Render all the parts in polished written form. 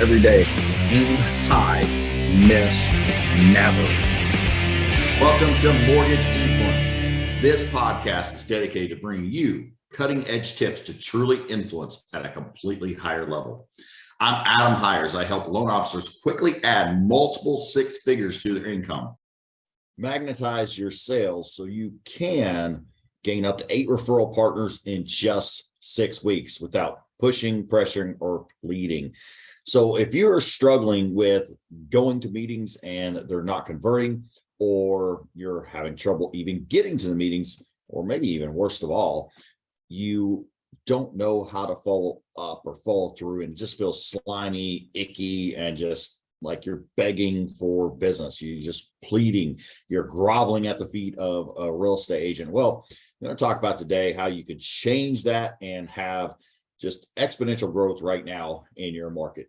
every day. Aim high, miss never. Welcome to Mortgage Influence. This podcast is dedicated to bringing you cutting-edge tips to truly influence at a completely higher level. I'm Adam Hires. I help loan officers quickly add multiple six figures to their income. Magnetize your sales so you can gain up to 8 referral partners in just 6 weeks without pushing, pressuring, or leading. So if you're struggling with going to meetings and they're not converting, or you're having trouble even getting to the meetings, or maybe even worst of all, you don't know how to follow up or follow through and just feel slimy, icky, and just like you're begging for business. You're just pleading, you're groveling at the feet of a real estate agent. Well, I'm going to talk about today how you could change that and have just exponential growth right now in your market.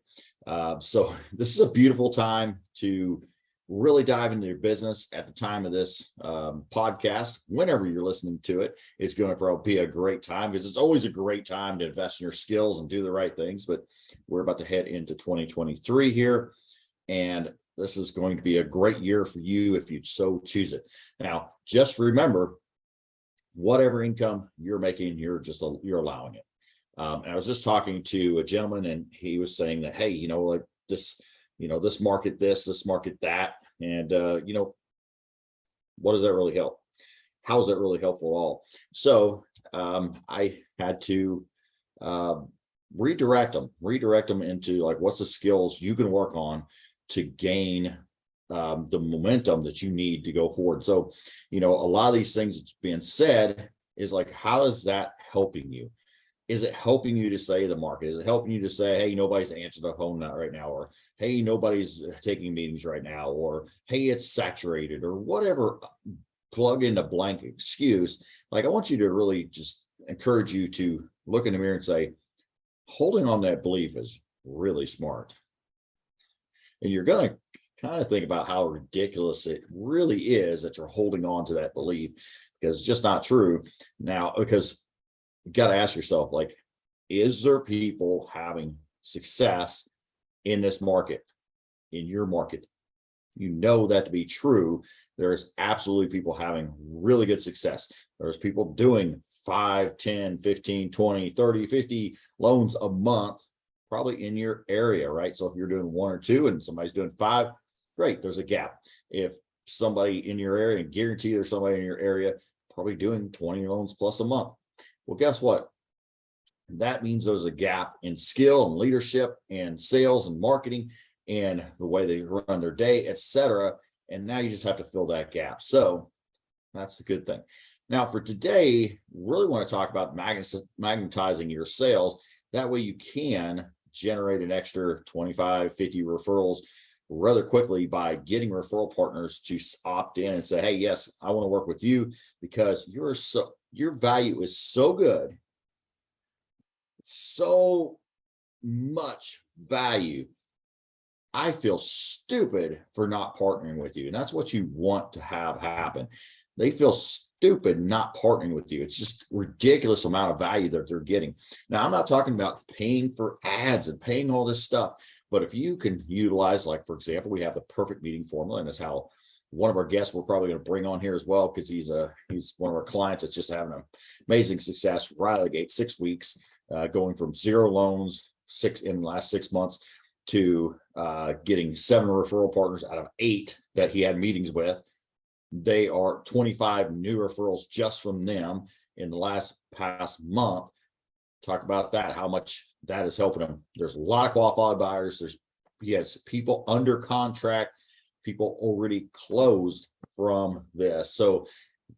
So this is a beautiful time to really dive into your business. At the time of this podcast, whenever you're listening to it, it's going to probably be a great time, because it's always a great time to invest in your skills and do the right things. But we're about to head into 2023 here, and this is going to be a great year for you if you so choose it. Now, just remember, whatever income you're making, you're allowing it. And I was just talking to a gentleman, and he was saying that, hey, like this, this market, this market, that, and what does that really help? How is that really helpful at all? So I had to redirect them into like, what's the skills you can work on to gain the momentum that you need to go forward. So, a lot of these things that's being said is like, how is that helping you? Is it helping you to say the market? Is it helping you to say, hey, nobody's answering the phone right now, or hey, nobody's taking meetings right now, or hey, it's saturated, or whatever, plug in a blank excuse. Like, I want you to really just encourage you to look in the mirror and say, holding on to that belief is really smart. And you're going to kind of think about how ridiculous it really is that you're holding on to that belief, because it's just not true. Now, because you got to ask yourself, like, is there people having success in this market, in your market? You know that to be true. There's absolutely people having really good success. There's people doing 5, 10, 15, 20, 30, 50 loans a month, probably in your area, right? So if you're doing 1 or 2 and somebody's doing 5, great, there's a gap. If somebody in your area, and guarantee there's somebody in your area probably doing 20 loans plus a month. Well, guess what? That means there's a gap in skill and leadership and sales and marketing and the way they run their day, etc. And now you just have to fill that gap. So that's a good thing. Now, for today, really want to talk about magnetizing your sales. That way you can generate an extra 25, 50 referrals rather quickly by getting referral partners to opt in and say, hey, yes, I want to work with you because your value is so good, so much value. I feel stupid for not partnering with you. And that's what you want to have happen. They feel stupid not partnering with you. It's just ridiculous amount of value that they're getting. Now, I'm not talking about paying for ads and paying all this stuff, but if you can utilize, like, for example, we have the perfect meeting formula, and that's how one of our guests we're probably going to bring on here as well, because he's one of our clients that's just having an amazing success right out of the gate. 6 weeks, going from 0 loans in the last 6 months to getting 7 referral partners out of 8 that he had meetings with. They are 25 new referrals just from them in the past month. Talk about that, how much that is helping him. There's a lot of qualified buyers. He has people under contract, people already closed from this. So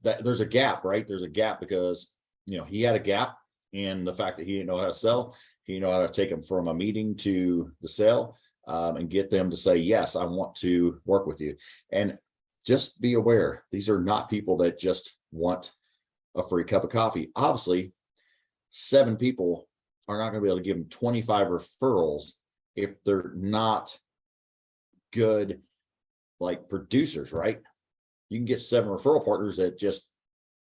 there's a gap, right? There's a gap because, he had a gap in the fact that he didn't know how to sell. He didn't know how to take them from a meeting to the sale and get them to say, yes, I want to work with you. And just be aware, these are not people that just want a free cup of coffee. Obviously, 7 people are not going to be able to give them 25 referrals if they're not good, like, producers, right? You can get 7 referral partners that just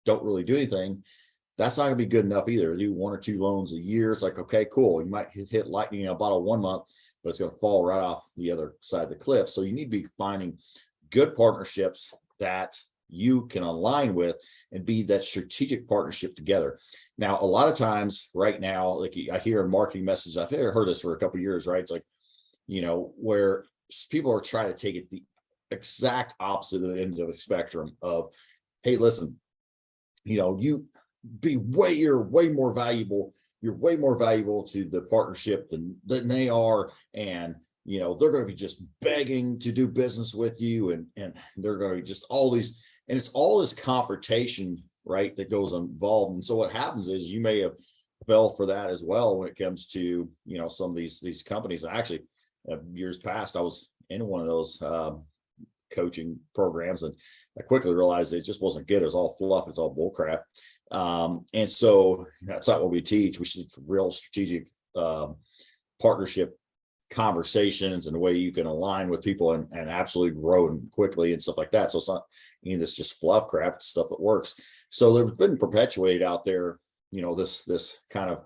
don't really do anything. That's not going to be good enough either. Do 1 or 2 loans a year. It's like, okay, cool. You might hit lightning in a bottle 1 month, but it's going to fall right off the other side of the cliff. So you need to be finding good partnerships that you can align with and be that strategic partnership together. Now, a lot of times right now, like I hear in marketing messages, I've heard this for a couple of years, right? It's like, where people are trying to take it the exact opposite of the end of the spectrum of, hey, listen, you're way more valuable. You're way more valuable to the partnership than they are. And, they're going to be just begging to do business with you. And they're going to be just all these, and it's all this confrontation, right, that goes involved. And so what happens is you may have fell for that as well when it comes to, some of these companies. And actually, years past, I was in one of those coaching programs, and I quickly realized it just wasn't good. It was all fluff. It's all bull crap. And so that's not what we teach. We see real strategic partnership conversations and the way you can align with people and absolutely grow and quickly and stuff like that. So it's not this just fluff crap, it's stuff that works. So there's been perpetuated out there, this kind of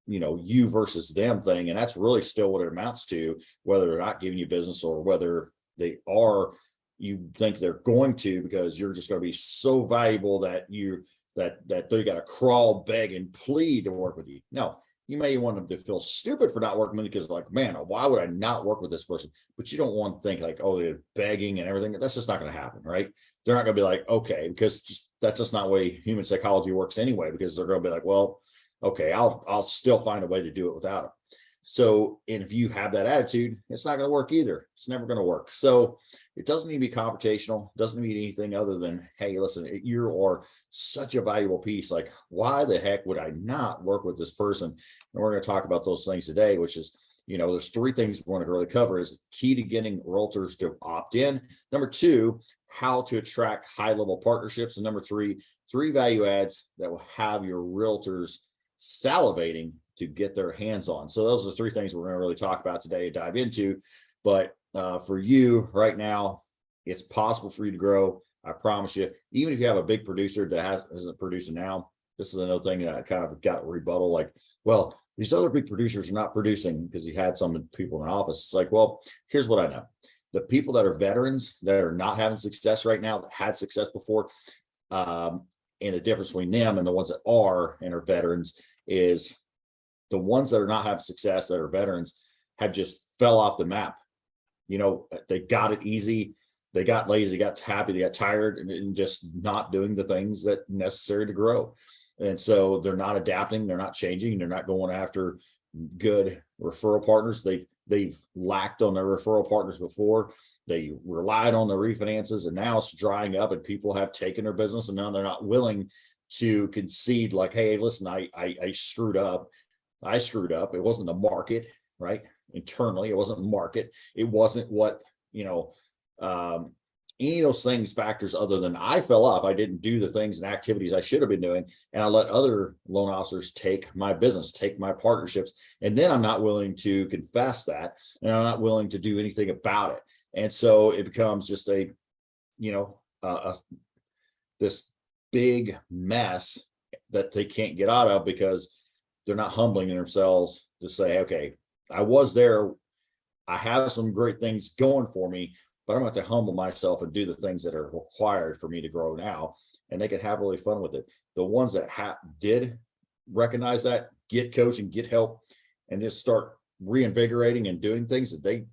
you versus them thing. And that's really still what it amounts to, whether they're not giving you business or whether they are, you think they're going to, because you're just going to be so valuable that they got to crawl, beg, and plead to work with you. No, you may want them to feel stupid for not working with you because like, man, why would I not work with this person? But you don't want to think like, oh, they're begging and everything. That's just not going to happen, right? They're not going to be like, okay, because that's just not the way human psychology works anyway, because they're going to be like, well, okay, I'll still find a way to do it without them. So, and if you have that attitude, it's not going to work either. It's never going to work. So it doesn't need to be confrontational. It doesn't need anything other than, hey, listen, you are such a valuable piece. Like, why the heck would I not work with this person? And we're going to talk about those things today, which is, there's three things we want to really cover: is key to getting realtors to opt in. Number two, how to attract high-level partnerships. And number three value adds that will have your realtors salivating to get their hands on. So those are the three things we're going to really talk about today and dive into. But for you right now, it's possible for you to grow. I promise you. Even if you have a big producer that isn't producing now, this is another thing that I kind of got a rebuttal. Like, well, these other big producers are not producing because he had some people in office. It's like, well, here's what I know: the people that are veterans that are not having success right now, that had success before, and the difference between them and the ones that are and are veterans is the ones that are not having success, that are veterans, have just fell off the map. They got it easy. They got lazy, got happy, they got tired, and just not doing the things that necessary to grow. And so they're not adapting, they're not changing, they're not going after good referral partners. They've lacked on their referral partners before. They relied on the refinances, and now it's drying up, and people have taken their business, and now they're not willing to concede like, hey, listen, I screwed up. I screwed up. It wasn't the market, right? Internally, it wasn't market. It wasn't what, any of those things, factors, other than I fell off. I didn't do the things and activities I should have been doing. And I let other loan officers take my business, take my partnerships. And then I'm not willing to confess that. And I'm not willing to do anything about it. And so it becomes just this big mess that they can't get out of because they're not humbling themselves to say, okay, I was there. I have some great things going for me, but I'm going to have to humble myself and do the things that are required for me to grow now. And they can have really fun with it. The ones that did recognize that, get coaching, get help, and just start reinvigorating and doing things, that they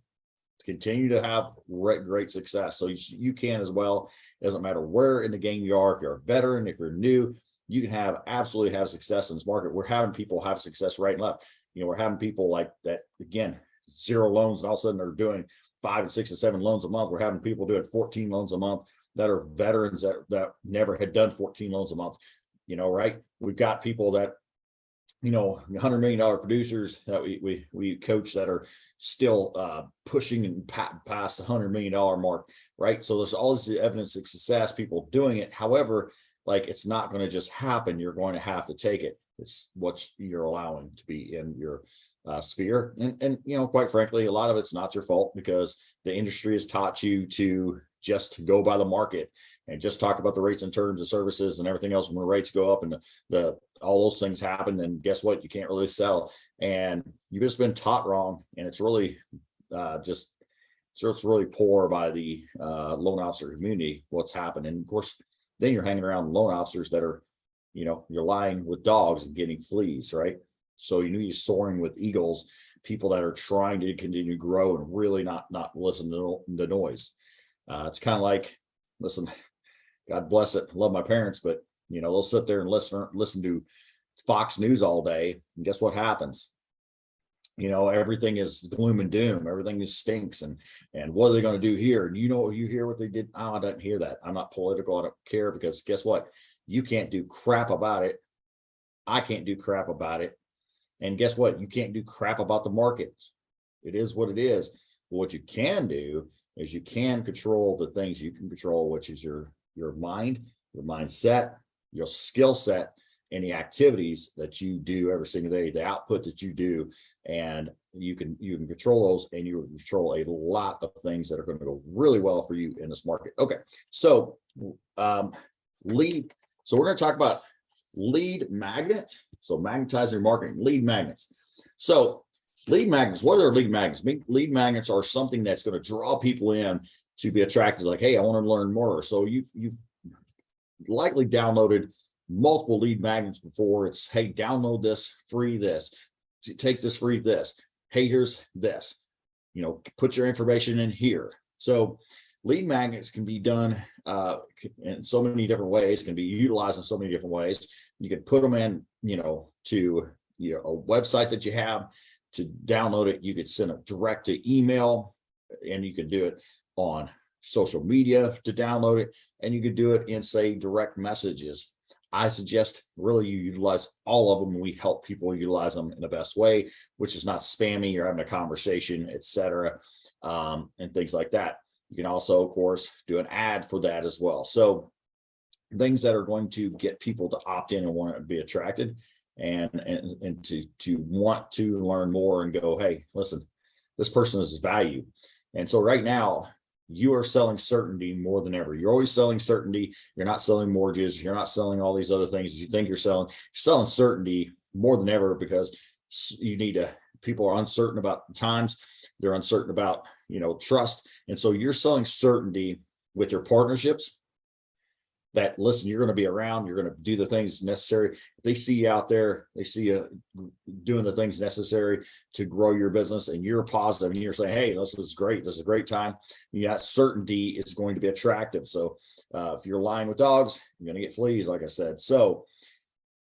continue to have great success. So you can as well. It doesn't matter where in the game you are. If you're a veteran, if you're new, you can absolutely have success in this market. We're having people have success right and left. We're having people like that, again, 0 loans, and all of a sudden they're doing 5 and 6 and 7 loans a month. We're having people doing 14 loans a month that are veterans that never had done 14 loans a month, right? We've got people that, $100 million producers that we coach that are still pushing and past the $100 million mark, right? So there's all this evidence of success, people doing it. However, like, it's not going to just happen. You're going to have to take it. It's what you're allowing to be in your sphere. And quite frankly, a lot of it's not your fault, because the industry has taught you to just to go by the market and just talk about the rates and terms of services and everything else. When the rates go up and all those things happen, then guess what? You can't really sell, and you've just been taught wrong. And it's really it's really poor by the loan officer community what's happened. And of course, then you're hanging around loan officers that are, you're lying with dogs and getting fleas, right? So you're soaring with eagles, people that are trying to continue to grow and really not listen to the noise. It's kind of like, listen, God bless it, love my parents, but they'll sit there and listen to Fox News all day, and guess what happens? Everything is gloom and doom, everything is stinks, and what are they going to do here? And you hear what they did. Oh, I don't hear that. I'm not political, I don't care, because guess what? You can't do crap about it. I can't do crap about it. And guess what? You can't do crap about the market. It is what it is. But what you can do is you can control the things you can control, which is your mind, your mindset, your skill set, and the activities that you do every single day, the output that you do. And you can control those, and you control a lot of things that are going to go really well for you in this market. Okay. So so we're going to talk about lead magnet. So magnetizing marketing, lead magnets. So lead magnets, what are lead magnets? Lead magnets are something that's going to draw people in to be attracted, like, hey, I want to learn more. So you've likely downloaded multiple lead magnets before. It's, hey, download this, free this, take this, free this. Hey, here's this, put your information in here. So lead magnets can be done in so many different ways, can be utilized in so many different ways. You can put them in, to a website that you have to download it. You could send it direct to email, and you can do it on social media to download it, and you could do it in, say, direct messages. I suggest really you utilize all of them. We help people utilize them in the best way, which is not spammy. You're having a conversation, etc., and things like that. You can also, of course, do an ad for that as well. So things that are going to get people to opt in and want to be attracted and to want to learn more and go, hey, listen, this person is value. And so right now, you are selling certainty more than ever. You're always selling certainty. You're not selling mortgages. You're not selling all these other things you think you're selling. You're selling certainty more than ever, because people are uncertain about times. They're uncertain about, trust. And so you're selling certainty with your partnerships that, listen, you're going to be around. You're going to do the things necessary. If they see you out there, they see you doing the things necessary to grow your business, and you're positive and you're saying, hey, this is great. This is a great time. Yeah, certainty is going to be attractive. So if you're lying with dogs, you're going to get fleas, like I said. So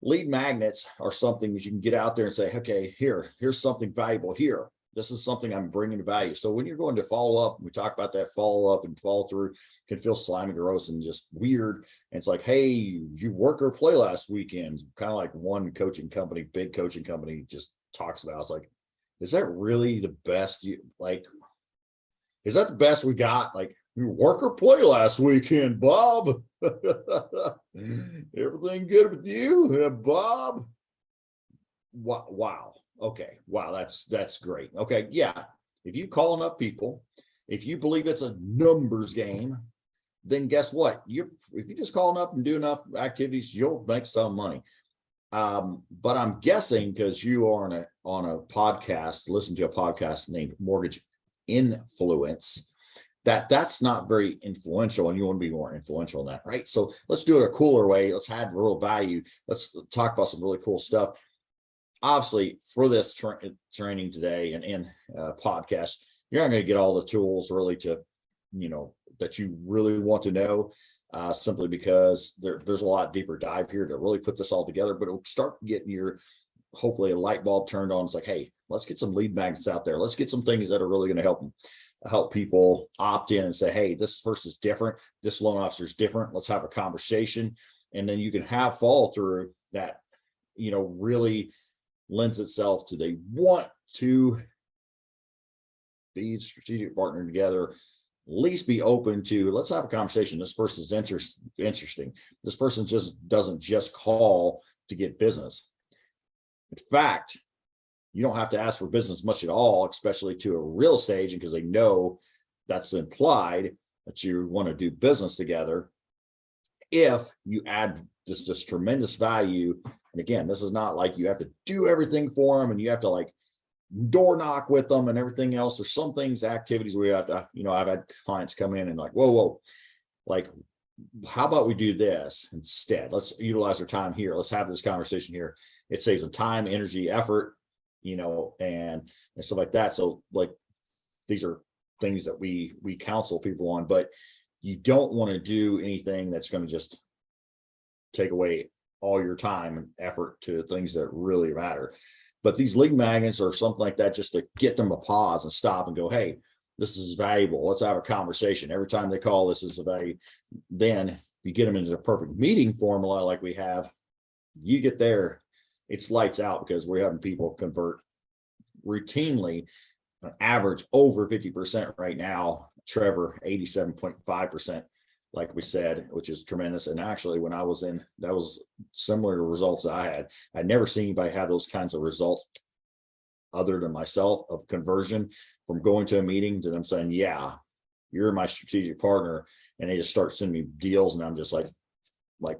lead magnets are something that you can get out there and say, okay, here's something valuable here. This is something I'm bringing to value. So when you're going to follow up, we talk about that follow up and follow through, can feel slimy, gross, and just weird. And it's like, hey, you work or play last weekend? Kind of like one coaching company, big coaching company, just talks about. It's like, is that really the best? Is that the best we got? Like, you work or play last weekend, Bob? Everything good with you, Bob? Wow. Okay. Wow. That's great. Okay. Yeah. If you call enough people, if you believe it's a numbers game, then guess what? If you just call enough and do enough activities, you'll make some money. But I'm guessing, because you are on a podcast, listen to a podcast named Mortgage Influence, that's not very influential, and you want to be more influential in that, right? So let's do it a cooler way. Let's add real value. Let's talk about some really cool stuff. Obviously, for this training today and podcast, you're not going to get all the tools really to, that you really want to know, simply because there's a lot deeper dive here to really put this all together. But it'll start getting hopefully a light bulb turned on. It's like, hey, let's get some lead magnets out there. Let's get some things that are really going to help people opt in and say, hey, this person's different. This loan officer is different. Let's have a conversation. And then you can have follow through that, really lends itself to, they want to be a strategic partner together, at least be open to, let's have a conversation. This person's interesting. This person just doesn't just call to get business. In fact, you don't have to ask for business much at all, especially to a real estate agent, because they know that's implied. that you want to do business together, if you add this tremendous value. And again, this is not like you have to do everything for them and you have to like door knock with them and everything else. There's some things, activities where you have to, I've had clients come in and like, whoa, like, how about we do this instead? Let's utilize our time here. Let's have this conversation here. It saves them time, energy, effort, and stuff like that. So like, these are things that we counsel people on, but you don't want to do anything that's going to just take away all your time and effort to things that really matter. But these lead magnets or something like that, just to get them to pause and stop and go, hey, this is valuable. Let's have a conversation. Every time they call, this is a value. Then you get them into the perfect meeting formula like we have. You get there, it's lights out, because we're having people convert routinely, on average over 50% right now. Trevor, 87.5%, like we said, which is tremendous. And actually, when I was in, that was similar to results that I had. I'd never seen anybody have those kinds of results other than myself, of conversion from going to a meeting to them saying, yeah, you're my strategic partner. And they just start sending me deals. And I'm just like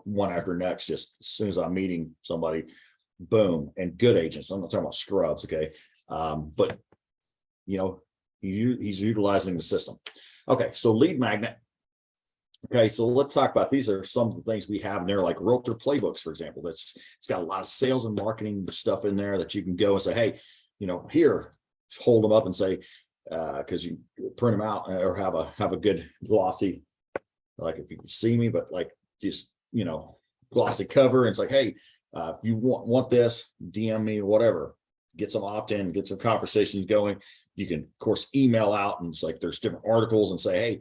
one after next, just as soon as I'm meeting somebody, boom. And good agents. I'm not talking about scrubs. Okay. But he's utilizing the system. Okay. So lead magnet. Okay, so let's talk about, these are some of the things we have in there, like realtor playbooks, for example. It's got a lot of sales and marketing stuff in there that you can go and say, hey, here, hold them up and say, because you print them out or have a good glossy, like if you can see me, but like just glossy cover, and it's like, hey, if you want this, DM me or whatever, get some opt-in, get some conversations going. You can, of course, email out, and it's like there's different articles, and say, hey,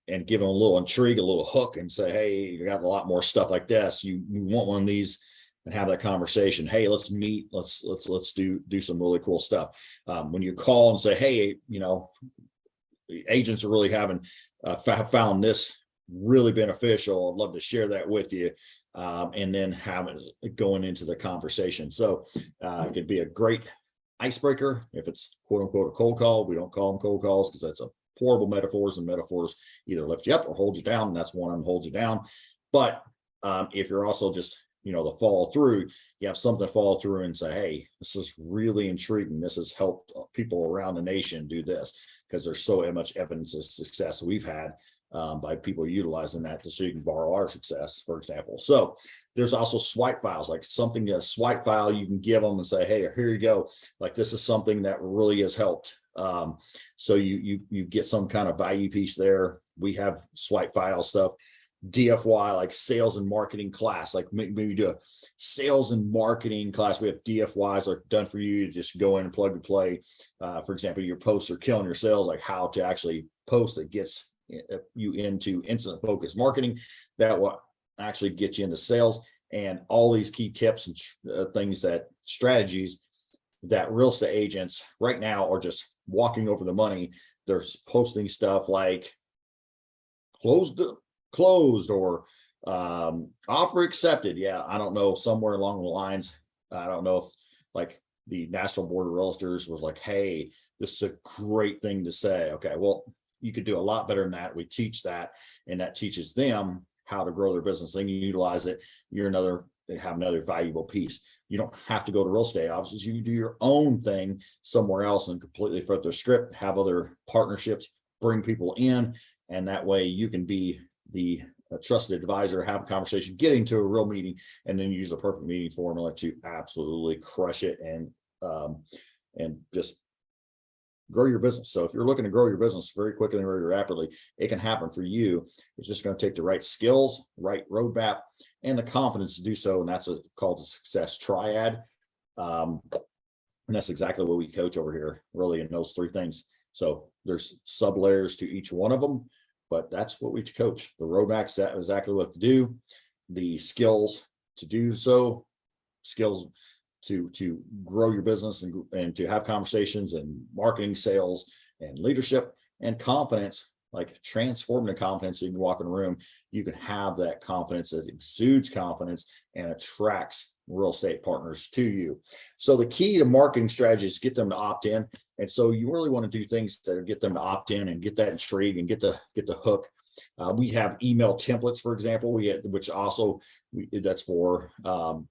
and give them a little intrigue, a little hook, and say, hey, you got a lot more stuff like this. You want one of these, and have that conversation. Hey, let's meet. Let's do some really cool stuff. When you call and say, hey, agents are really having found this really beneficial. I'd love to share that with you. And then have it going into the conversation. So it could be a great icebreaker if it's quote unquote a cold call. We don't call them cold calls because that's a horrible metaphors, and metaphors either lift you up or hold you down. And that's one of them, holds you down. But if you're also just, the follow through, you have something to follow through and say, hey, this is really intriguing. This has helped people around the nation do this, because there's so much evidence of success we've had by people utilizing that so you can borrow our success, for example. So there's also swipe files, like something, a swipe file you can give them and say, hey, here you go. Like, this is something that really has helped. So you get some kind of value piece there. We have swipe file stuff. DFY, like sales and marketing class, like maybe do a sales and marketing class. We have DFYs are done for you to just go in and plug and play. For example, your posts are killing your sales, like how to actually post that gets you into instant focus marketing that will actually get you into sales, and all these key tips and things, that strategies that real estate agents right now are just walking over the money. They're posting stuff like closed or offer accepted. Yeah, I don't know, somewhere along the lines, I don't know if like the National Board of Realtors was like, hey, this is a great thing to say. Okay, well, you could do a lot better than that. We teach that, and that teaches them how to grow their business. Then you utilize it. They have another valuable piece. You don't have to go to real estate offices. You can do your own thing somewhere else and completely flip their script, have other partnerships, bring people in, and that way you can be the trusted advisor, have a conversation, get into a real meeting, and then use a perfect meeting formula to absolutely crush it and just grow your business. So if you're looking to grow your business very quickly and very rapidly, it can happen for you. It's just going to take the right skills, right roadmap, and the confidence to do so. And that's called the success triad. And that's exactly what we coach over here, really, in those three things. So there's sub layers to each one of them, but that's what we coach. The roadmap is exactly what to do, the skills to do so, skills to grow your business and to have conversations and marketing, sales, and leadership, and confidence, like transforming the confidence. So you can walk in a room, you can have that confidence that exudes confidence and attracts real estate partners to you. So the key to marketing strategy is get them to opt in. And so you really want to do things that get them to opt in and get that intrigue and get the hook. We have email templates, for example, which also that's for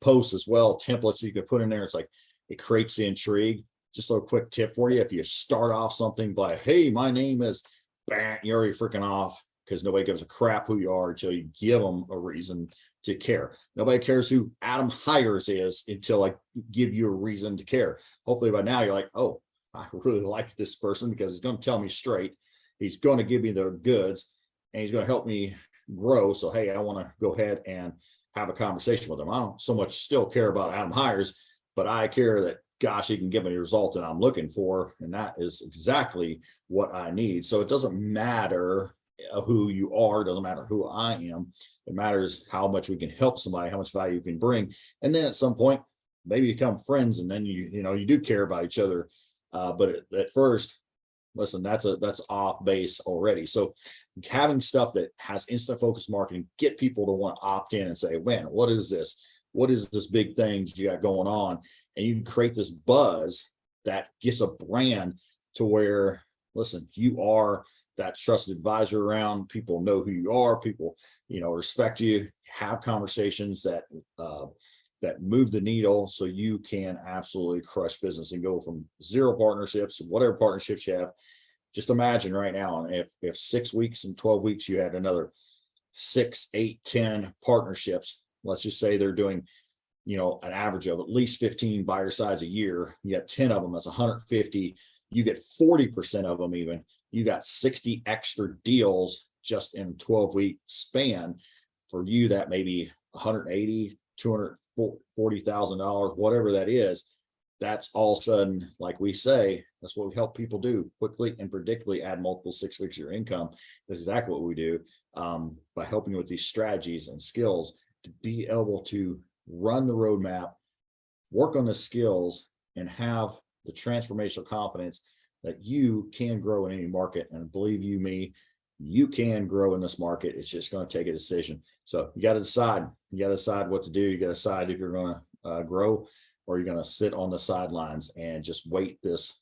posts as well. Templates you can put in there. It's like it creates the intrigue. Just a little quick tip for you: if you start off something by, "Hey, my name is," bang, you're already freaking off, because nobody gives a crap who you are until you give them a reason to care. Nobody cares who Adam Hires is until I give you a reason to care. Hopefully by now you're like, "Oh, I really like this person because he's going to tell me straight. He's going to give me the goods and he's going to help me grow. So, hey, I want to go ahead and have a conversation with him." I don't so much still care about Adam Hires, but I care that, gosh, he can give me the result that I'm looking for. And that is exactly what I need. So it doesn't matter who you are. It doesn't matter who I am. It matters how much we can help somebody, how much value you can bring. And then at some point, maybe become friends. And then you do care about each other. But at first, listen, that's off base already. So having stuff that has instant focus marketing, get people to want to opt in and say, "Man, what is this? What is this big thing you got going on?" And you can create this buzz that gets a brand to where, listen, you are that trusted advisor around. People know who you are. People, respect you. Have conversations that move the needle, so you can absolutely crush business and go from 0 partnerships, whatever partnerships you have. Just imagine right now, if 6 weeks and 12 weeks you had another 6, 8, 10 partnerships. Let's just say they're doing an average of at least 15 buyer sides a year. You got 10 of them, that's 150. You get 40% of them even. You got 60 extra deals just in a 12-week span. For you, that may be $180,000, $240,000, whatever that is. That's all of a sudden, like we say, that's what we help people do: quickly and predictably add multiple 6 figures of your income. That's exactly what we do, by helping you with these strategies and skills to be able to run the roadmap, work on the skills, and have the transformational confidence that you can grow in any market. And believe you me, you can grow in this market. It's just going to take a decision. So you got to decide. You got to decide what to do. You got to decide if you're going to grow, or you're going to sit on the sidelines and just wait this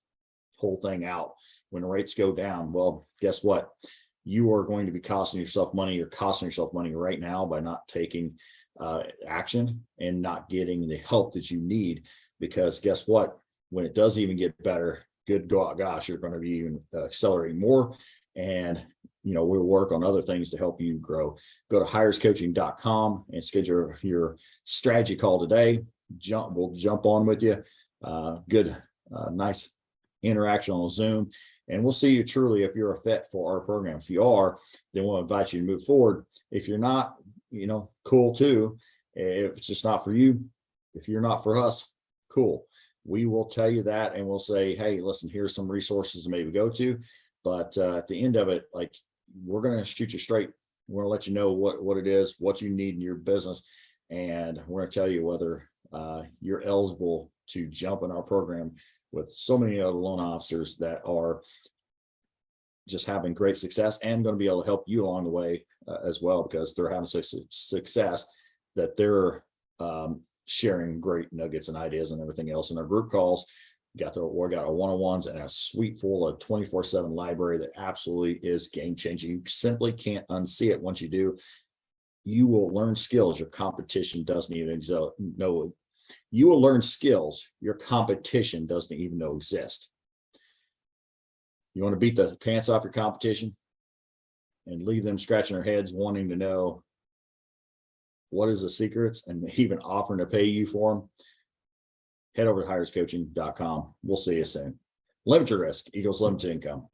whole thing out. When rates go down, well, guess what? You are going to be costing yourself money. You're costing yourself money right now by not taking action and not getting the help that you need. Because guess what? When it does even get better, good gosh, you're going to be even accelerating more. And we'll work on other things to help you grow. Go to hirescoaching.com and schedule your strategy call today. We'll jump on with you. Nice interaction on Zoom, and we'll see you truly if you're a fit for our program. If you are, then we'll invite you to move forward. If you're not, cool too. If it's just not for you, if you're not for us, cool. We will tell you that, and we'll say, "Hey, listen, here's some resources to maybe go to." But at the end of it, like, we're going to shoot you straight. We're going to let you know what it is, what you need in your business. And we're going to tell you whether you're eligible to jump in our program with so many other loan officers that are just having great success and going to be able to help you along the way as well, because they're having success that they're sharing great nuggets and ideas and everything else in our group calls. We got our one-on-ones and a suite full of 24/7 library that absolutely is game-changing. You simply can't unsee it. Once you do, you will learn skills your competition doesn't even know. You will learn skills your competition doesn't even know exist. You want to beat the pants off your competition and leave them scratching their heads wanting to know what is the secrets and even offering to pay you for them? Head over to hirescoaching.com. We'll see you soon. Limit your risk equals limited income.